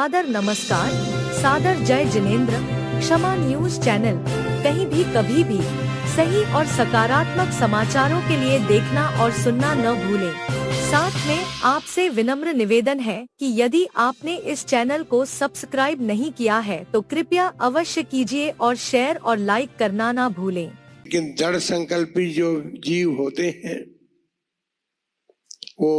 सादर नमस्कार, सादर जय जिनेंद्र। क्षमा न्यूज चैनल, कहीं भी कभी भी सही और सकारात्मक समाचारों के लिए देखना और सुनना न भूलें। साथ में आपसे विनम्र निवेदन है कि यदि आपने इस चैनल को सब्सक्राइब नहीं किया है तो कृपया अवश्य कीजिए और शेयर और लाइक करना ना भूलें। लेकिन दृढ़ संकल्पी जो जीव होते हैं वो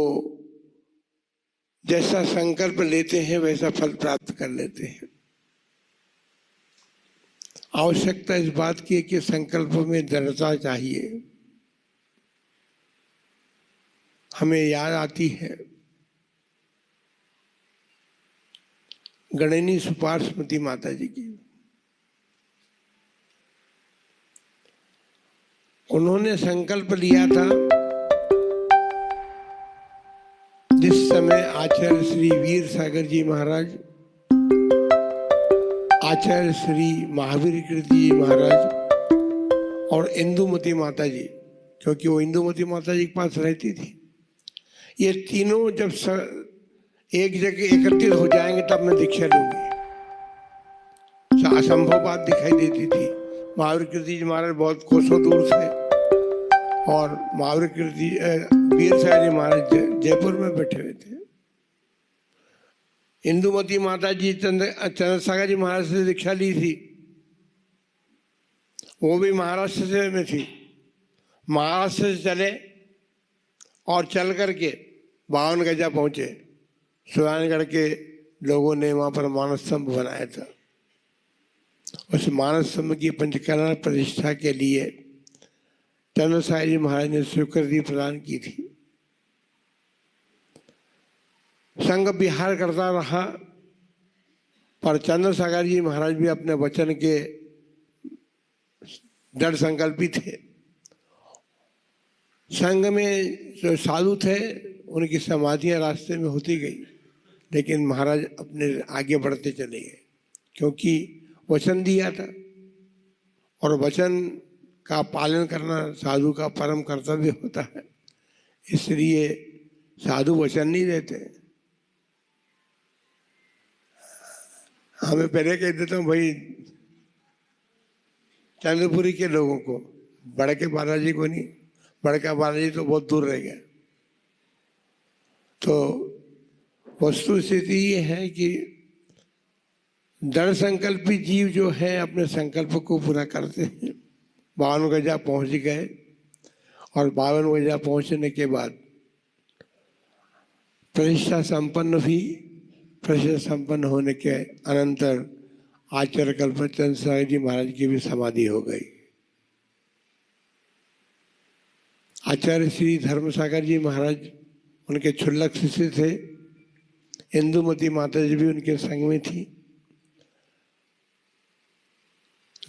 जैसा संकल्प लेते हैं वैसा फल प्राप्त कर लेते हैं। आवश्यकता इस बात की है कि संकल्प में दृढ़ता चाहिए। हमें याद आती है गणिनी सुपार्श्वती माता जी की। उन्होंने संकल्प लिया था जिस समय आचार्य श्री वीर सागर जी महाराज, आचार्य श्री महावीर कीर्ति जी महाराज और इंदुमती माता जी, क्योंकि वो इंदुमती माता जी के पास रहती थी, ये तीनों जब एक जगह एकत्रित हो जाएंगे तब मैं दीक्षा लूंगी। असंभव बात दिखाई देती थी। महावीर कीर्ति जी महाराज बहुत कोसों दूर थे और महावीर कीर्ति वीर सागर जी महाराज जयपुर में बैठे हुए थे। इंदुमती माता जी चंद्रसागर जी महाराज से दीक्षा ली थी, वो भी महाराष्ट्र से में थी। महाराष्ट्र से चले और चल करके 52 गजा पहुंचे। सुजानगढ़ के लोगों ने वहां पर मानस स्तंभ बनाया था। उस मानस स्तंभ की पंचकरण प्रतिष्ठा के लिए चंद्रसागर जी महाराज ने स्वीकृति प्रदान की थी। संघ विहार करता रहा, पर चंद्रसागर जी महाराज भी अपने वचन के दृढ़ संकल्पी थे। संघ में जो साधु थे उनकी समाधियां रास्ते में होती गई, लेकिन महाराज अपने आगे बढ़ते चले गए, क्योंकि वचन दिया था और वचन का पालन करना साधु का परम कर्तव्य होता है। इसलिए साधु वचन नहीं देते। हमें पहले कह देता हूँ भाई, चंद्रपुरी के लोगों को, बड़के बालाजी को नहीं। बड़का बालाजी तो बहुत दूर रह गया। तो वस्तु स्थिति ये है कि दृढ़ संकल्पी जीव जो है अपने संकल्प को पूरा करते हैं। 52 गजा पहुंच गए और 52 गजा पहुंचने के बाद प्रतिष्ठा संपन्न भी। प्रतिष्ठा संपन्न होने के अनंतर आचार्य कल्पचंद सागर जी महाराज की भी समाधि हो गई। आचार्य श्री धर्मसागर जी महाराज उनके क्षुल्लक शिष्य थे। इंदुमती माता जी भी उनके संग में थी।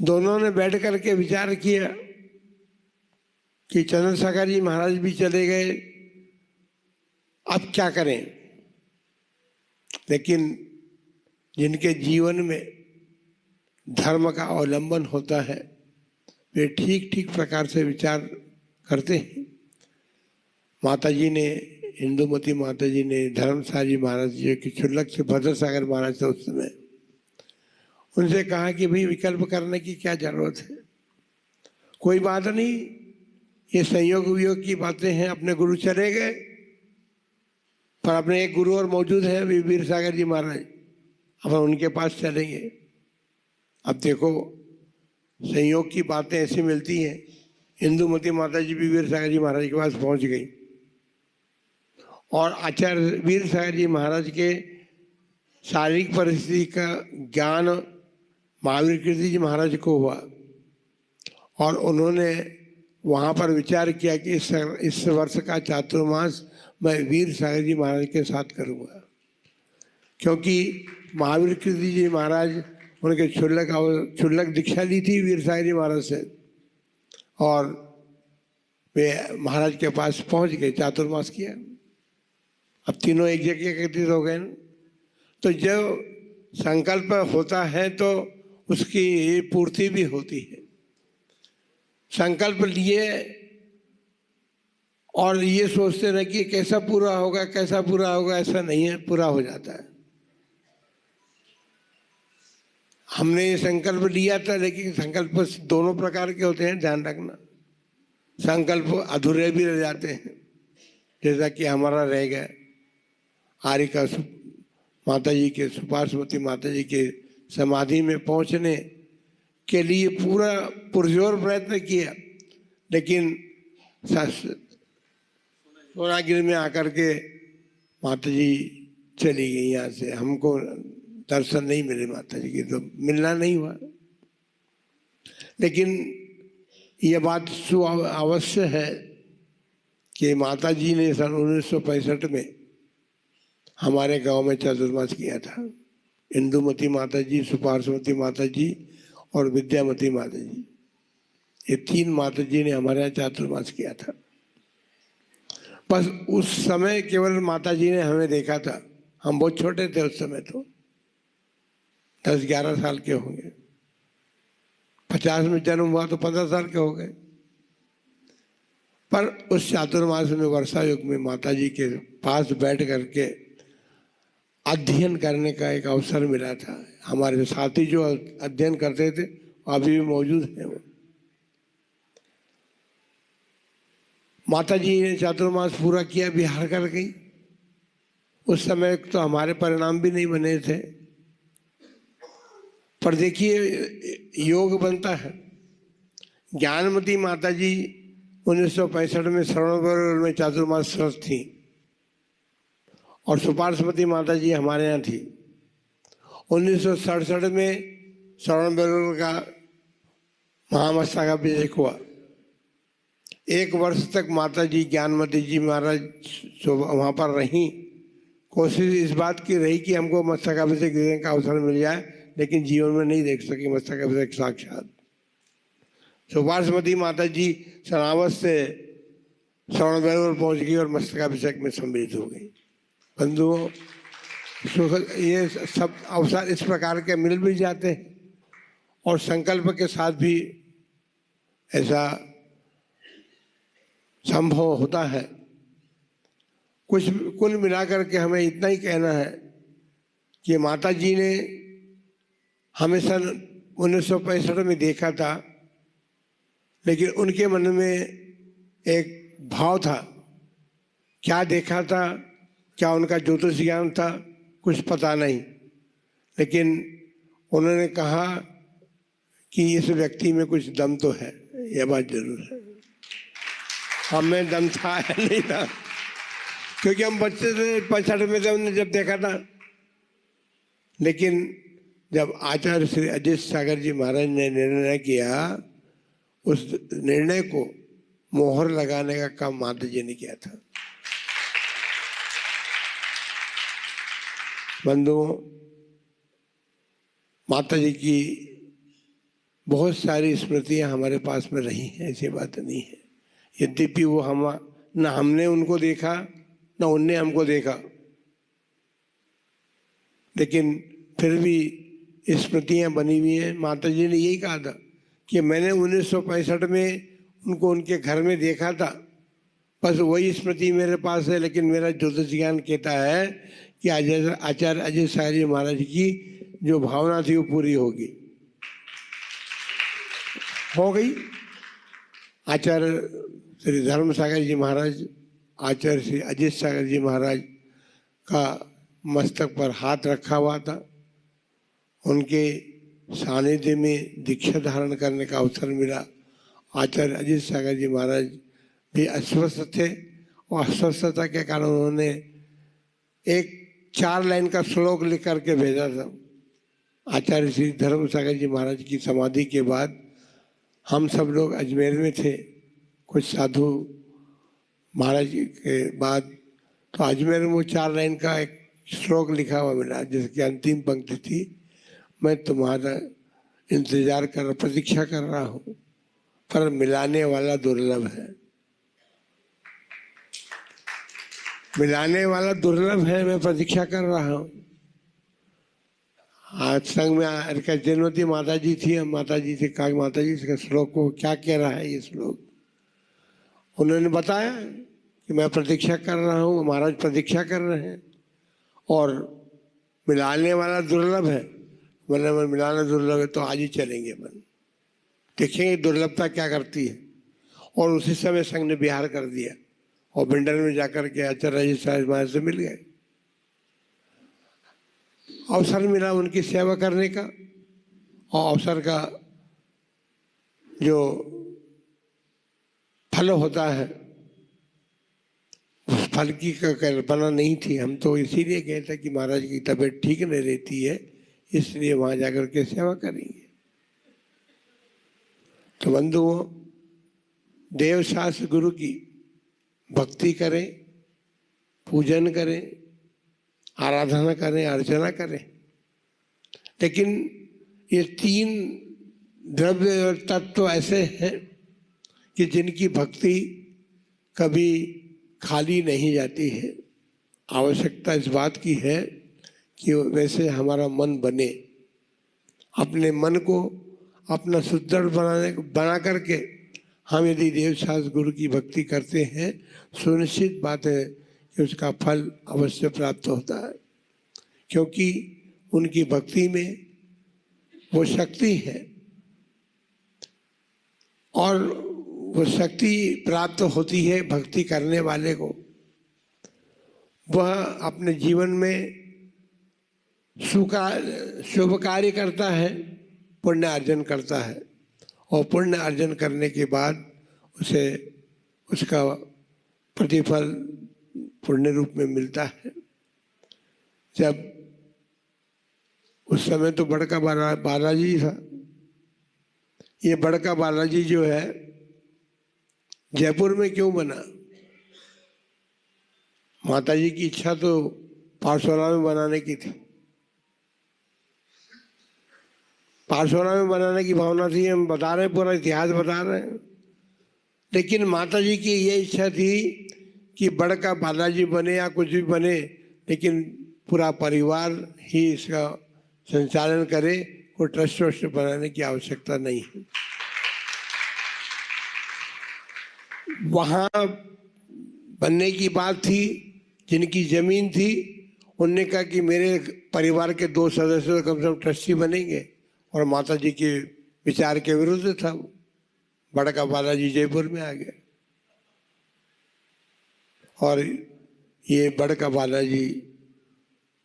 दोनों ने बैठ करके विचार किया कि चंद्रसागर जी महाराज भी चले गए, अब क्या करें। लेकिन जिनके जीवन में धर्म का अवलंबन होता है वे ठीक ठीक प्रकार से विचार करते हैं। माता जी ने, इंदुमती माता जी ने धर्मसागर जी महाराज जी की क्षुल्लक से भद्रसागर महाराज थे उस समय, उनसे कहा कि भाई विकल्प करने की क्या जरूरत है, कोई बात नहीं, ये संयोग वियोग की बातें हैं। अपने गुरु चले गए पर अपने एक गुरु और मौजूद है वीर सागर जी महाराज, अब उनके पास चलेंगे। अब देखो संयोग की बातें ऐसी मिलती हैं। इंदुमती माता जी भी वीर सागर जी महाराज के पास पहुंच गई और आचार्य वीर सागर जी महाराज के शारीरिक परिस्थिति का ज्ञान महावीर कीर्ति जी महाराज को हुआ और उन्होंने वहाँ पर विचार किया कि इस वर्ष का चातुर्मास मैं वीर सागर जी महाराज के साथ करूँगा, क्योंकि महावीर कीर्ति जी महाराज उनके क्षुल्लक दीक्षा ली थी वीर सागर जी महाराज से और वे महाराज के पास पहुँच गए, चातुर्मास किया। अब तीनों एक जगह एकत्रित हो गए। तो जब संकल्प होता है तो उसकी पूर्ति भी होती है। संकल्प लिए और ये सोचते रहे कि कैसा पूरा होगा, कैसा पूरा होगा, ऐसा नहीं है, पूरा हो जाता है। हमने ये संकल्प लिया था, लेकिन संकल्प दोनों प्रकार के होते हैं, ध्यान रखना। संकल्प अधूरे भी रह जाते हैं, जैसा कि हमारा रह गया आरिका माता जी के, सुपार्श्वती माता जी के समाधि में पहुंचने के लिए पूरा पुरजोर प्रयत्न किया, लेकिन सोनागिरी में आकर के माता जी चली गई यहाँ से। हमको दर्शन नहीं मिले माता जी की, तो मिलना नहीं हुआ। लेकिन यह बात अवश्य है कि माता जी ने सन 1965 में हमारे गांव में चातुर्मास किया था। इंदुमती माता जी, सुपार्श्वती माता जी और विद्यामती माता जी, ये 3 माता जी ने हमारे यहाँ चातुर्मास किया था। बस उस समय केवल माता जी ने हमें देखा था। हम बहुत छोटे थे उस समय, तो 10-11 साल के होंगे। 50 में जन्म हुआ तो 15 साल के हो गए। पर उस चातुर्मास में, वर्षा युग में, माता जी के पास बैठ करके अध्ययन करने का एक अवसर मिला था। हमारे साथी जो अध्ययन करते थे अभी भी मौजूद हैं। वो माता जी ने चातुर्मास पूरा किया, बिहार कर गई। उस समय तो हमारे परिणाम भी नहीं बने थे, पर देखिए योग बनता है। ज्ञानमती माता जी 1965 में सरोवर में चातुर्मास स्वस्थ थी, और सुपार्श्वती माता जी हमारे यहाँ थी। 1967 में सरोवर का महामस्तकाभिषेक हुआ। 1 वर्ष तक माता जी, ज्ञानमती जी महाराज वहाँ पर रहीं। कोशिश इस बात की रही कि हमको मस्तकाभिषेक देने का अवसर मिल जाए, लेकिन जीवन में नहीं देख सकी मस्तकाभिषेक साक्षात। सुपार्श्वती माता जी सनावत से सरोवर पहुँच गई और मस्तकाभिषेक में सम्मिलित हो गई। बंधुओं, ये सब अवसर इस प्रकार के मिल भी जाते हैं, और संकल्प के साथ भी ऐसा संभव होता है। कुछ कुल मिलाकर के हमें इतना ही कहना है कि माता जी ने हमें सन 1965 में देखा था, लेकिन उनके मन में एक भाव था। क्या देखा था, क्या उनका ज्योतिष ज्ञान था, कुछ पता नहीं, लेकिन उन्होंने कहा कि इस व्यक्ति में कुछ दम तो है। यह बात जरूर है। हमें दम था या नहीं था, क्योंकि हम बच्चे थे, 65 में हमने जब देखा था। लेकिन जब आचार्य श्री अजीत सागर जी महाराज ने निर्णय किया, उस निर्णय को मोहर लगाने का काम माता जी ने किया था। बंधुओं, माता जी की बहुत सारी स्मृतियां हमारे पास में रही हैं, ऐसी बात नहीं है। यद्यपि वो न हमने उनको देखा, न उनने हमको देखा, लेकिन फिर भी स्मृतियां बनी हुई हैं। माता जी ने यही कहा था कि मैंने 1965 में उनको उनके घर में देखा था, बस वही स्मृति मेरे पास है। लेकिन मेरा ज्योतिष ज्ञान कहता है कि आचार्य अजीत सागर जी महाराज की जो भावना थी वो पूरी होगी, हो गई। आचार्य श्री धर्म सागर जी महाराज, आचार्य श्री अजीत सागर जी महाराज का मस्तक पर हाथ रखा हुआ था। उनके सानिध्य में दीक्षा धारण करने का अवसर मिला। आचार्य अजीत सागर जी महाराज भी अस्वस्थ थे, और अस्वस्थता के कारण उन्होंने एक 4 लाइन का श्लोक लिख करके भेजा था। आचार्य श्री धर्म सागर जी महाराज की समाधि के बाद हम सब लोग अजमेर में थे, कुछ साधु महाराज के बाद, तो अजमेर में वो 4 लाइन का एक श्लोक लिखा हुआ मिला, जिसकी अंतिम पंक्ति थी, मैं तुम्हारा इंतजार कर, प्रतीक्षा कर रहा हूँ, पर मिलाने वाला दुर्लभ है। मिलाने वाला दुर्लभ है, मैं प्रतीक्षा कर रहा हूँ। आज संग में जयंती माता जी थी, हम माता जी से कहा, माता जी इसका श्लोक को क्या कह रहा है ये श्लोक। उन्होंने बताया कि मैं प्रतीक्षा कर रहा हूँ, महाराज प्रतीक्षा कर रहे हैं, और मिलाने वाला दुर्लभ है। मन मन मिलाना दुर्लभ है, तो आज ही चलेंगे अपन, देखेंगे दुर्लभता क्या करती है। और उसी समय संघ ने विहार कर दिया और बिंडल में जाकर के आचार्य जी साहब महाराज से मिल गए। अवसर मिला उनकी सेवा करने का, और अवसर का जो फल होता है उस फल की कल्पना नहीं थी। हम तो इसीलिए गए थे कि महाराज की तबीयत ठीक नहीं रहती है, इसलिए वहां जाकर के सेवा करेंगे। तो बंधुओं, देव शास्त्र गुरु की भक्ति करें, पूजन करें, आराधना करें, अर्चना करें, लेकिन ये तीन द्रव्य और तत्व ऐसे हैं कि जिनकी भक्ति कभी खाली नहीं जाती है। आवश्यकता इस बात की है कि वैसे हमारा मन बने। अपने मन को अपना सुदृढ़ बना करके हम यदि देव शास्त्र गुरु की भक्ति करते हैं, सुनिश्चित बात है कि उसका फल अवश्य प्राप्त होता है, क्योंकि उनकी भक्ति में वो शक्ति है, और वो शक्ति प्राप्त होती है भक्ति करने वाले को। वह अपने जीवन में शुभ कार्य करता है, पुण्य अर्जन करता है, और पुण्य अर्जन करने के बाद उसे उसका प्रतिफल पुण्य रूप में मिलता है। जब उस समय तो बड़का बालाजी था, ये बड़का बालाजी जो है जयपुर में क्यों बना? माता जी की इच्छा तो पाठशाला में बनाने की थी, पाठशाला में बनाने की भावना थी। हम बता रहे हैं, पूरा इतिहास बता रहे हैं। लेकिन माता जी की ये इच्छा थी कि बड़का बालाजी बने या कुछ भी बने, लेकिन पूरा परिवार ही इसका संचालन करे, कोई ट्रस्ट वस्ट बनाने की आवश्यकता नहीं है। वहाँ बनने की बात थी, जिनकी जमीन थी उनने कहा कि मेरे परिवार के 2 सदस्य कम से कम ट्रस्टी बनेंगे, और माता जी के विचार के विरुद्ध था। बड़का बालाजी जयपुर में आ गया, और ये बड़का बालाजी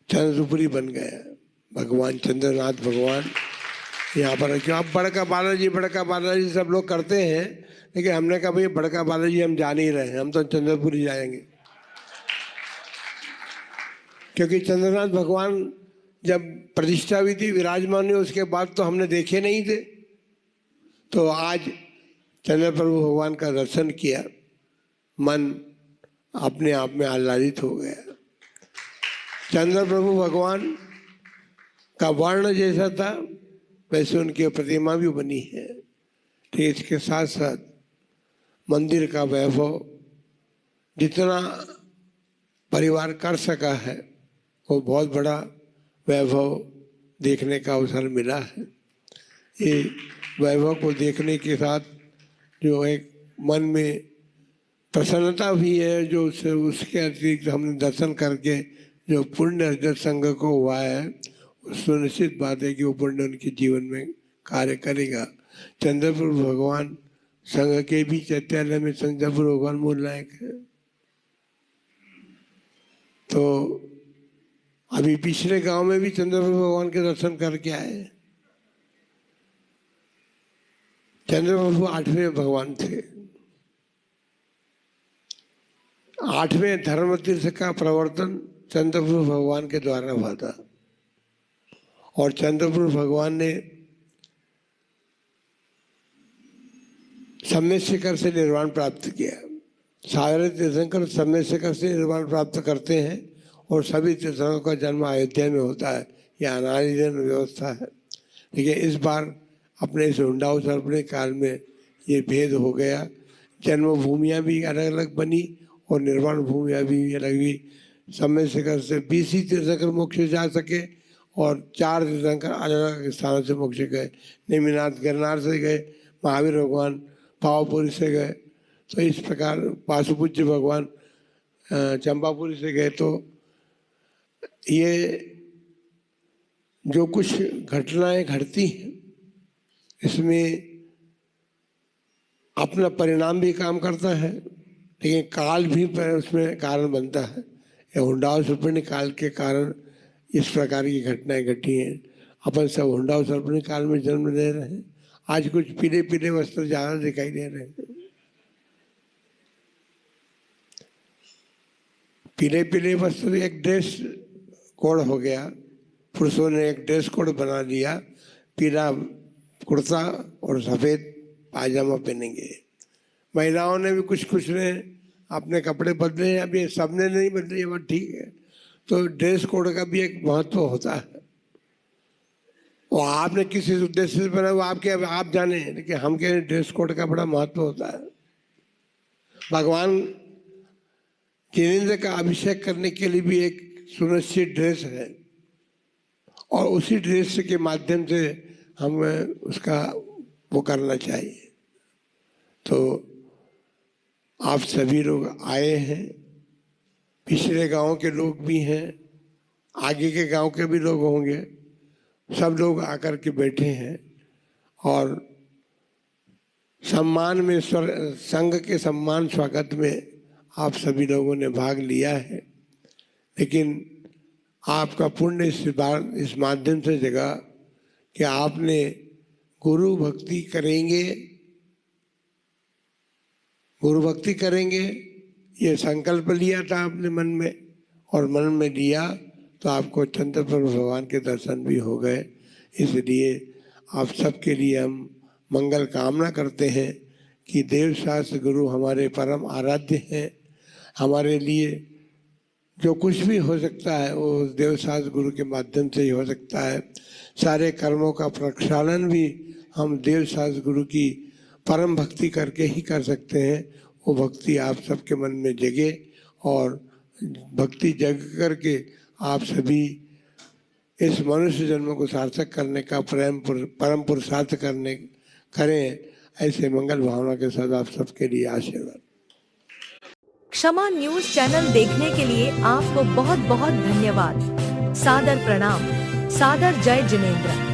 चंद्रपुरी बन गया। भगवान चंद्रनाथ भगवान यहाँ पर क्यों? अब बड़का बालाजी सब लोग करते हैं, लेकिन हमने कहा भाई बड़का बालाजी हम जा नहीं रहे हैं, हम तो चंद्रपुरी जाएंगे। क्योंकि चंद्रनाथ भगवान जब प्रतिष्ठा हुई थी, विराजमान हुई, उसके बाद तो हमने देखे नहीं थे। तो आज चंद्र प्रभु भगवान का दर्शन किया, मन अपने आप में आह्लादित हो गया। चंद्र प्रभु भगवान का वर्ण जैसा था वैसे उनकी प्रतिमा भी बनी है। तो इसके साथ साथ मंदिर का वैभव जितना परिवार कर सका है, वो बहुत बड़ा वैभव देखने का अवसर मिला है। ये वैभव को देखने के साथ जो एक मन में प्रसन्नता भी है, जो उसके अतिरिक्त हमने दर्शन करके जो पुण्य अर्जन संघ को हुआ है, सुनिश्चित बात है कि वो पुण्य उनके जीवन में कार्य करेगा। चंद्रपुर भगवान संघ के भी चैत्यालय में चंद्रपुर भगवान मूल नायक है। तो अभी पिछले गांव में भी चंद्रप्रभु भगवान के दर्शन करके आए। चंद्रप्रभु 8वें भगवान थे। 8वें धर्म तीर्थ का प्रवर्तन चंद्रप्रभु भगवान के द्वारा हुआ था, और चंद्रप्रभु भगवान ने सम्यक शिखर से निर्वाण प्राप्त किया। सारे तीर्थंकर सम्यक शिखर से निर्वाण प्राप्त करते हैं, और सभी तीर्थंकरों का जन्म अयोध्या में होता है। यह अनादिजन व्यवस्था है। लेकिन इस बार अपने इस हुंडाउसर्पणे काल में ये भेद हो गया। जन्मभूमियाँ भी अलग अलग बनी और निर्वाण भूमियाँ भी अलग हुई। सम्यक शिखर से 20 ही तीर्थंकर मोक्ष जा सके, और 4 तीर्थंकर अलग अलग स्थानों से मोक्ष गए। नेमिनाथ गिरनार से गए, महावीर भगवान पावापुरी से गए, तो इस प्रकार पाशुपूज्य भगवान चंपापुरी से गए। तो ये जो कुछ घटनाएं घटती हैं इसमें अपना परिणाम भी काम करता है, लेकिन काल भी उसमें कारण बनता है। ये हुंडाओ सर्पणी काल के कारण इस प्रकार की घटनाएं घटी हैं। अपन सब हुंडाओ सर्पणी काल में जन्म ले रहे हैं। आज कुछ पीले पीले वस्त्र ज्यादा दिखाई दे रहे हैं। पीले पीले वस्त्र एक ड्रेस कोड हो गया, पुरुषों ने एक ड्रेस कोड बना लिया, पीला कुर्ता और सफेद पायजामा पहनेंगे। महिलाओं ने भी कुछ ने अपने कपड़े बदले, अभी सबने नहीं बदले, ये बात ठीक है। तो ड्रेस कोड का भी एक महत्व होता है। वो आपने किसी उद्देश्य से बनाया, वो आपके आप जाने, लेकिन हम कह रहे ड्रेस कोड का बड़ा महत्व होता है। भगवान जिनेंद्र का अभिषेक करने के लिए भी एक सुनिश्चित ड्रेस है, और उसी ड्रेस के माध्यम से हम उसका वो करना चाहिए। तो आप सभी लोग आए हैं, पिछले गांव के लोग भी हैं, आगे के गांव के भी लोग होंगे, सब लोग आकर के बैठे हैं और सम्मान में संघ के सम्मान स्वागत में आप सभी लोगों ने भाग लिया है। लेकिन आपका पुण्य इस माध्यम से जगा कि आपने गुरु भक्ति करेंगे, गुरु भक्ति करेंगे, ये संकल्प लिया था आपने मन में, और मन में लिया तो आपको चंद्रप्रभु भगवान के दर्शन भी हो गए। इसलिए आप सबके लिए हम मंगल कामना करते हैं कि देव शास्त्र गुरु हमारे परम आराध्य हैं। हमारे लिए जो कुछ भी हो सकता है वो देव शास्त्र गुरु के माध्यम से ही हो सकता है। सारे कर्मों का प्रक्षालन भी हम देव शास्त्र गुरु की परम भक्ति करके ही कर सकते हैं। वो भक्ति आप सबके मन में जगे, और भक्ति जग करके आप सभी इस मनुष्य जन्म को सार्थक करने का परम पुरुषार्थ करें। ऐसे मंगल भावना के साथ आप सबके लिए आशीर्वाद। क्षमा न्यूज चैनल देखने के लिए आपको बहुत बहुत धन्यवाद। सादर प्रणाम। सादर जय जिनेंद्र।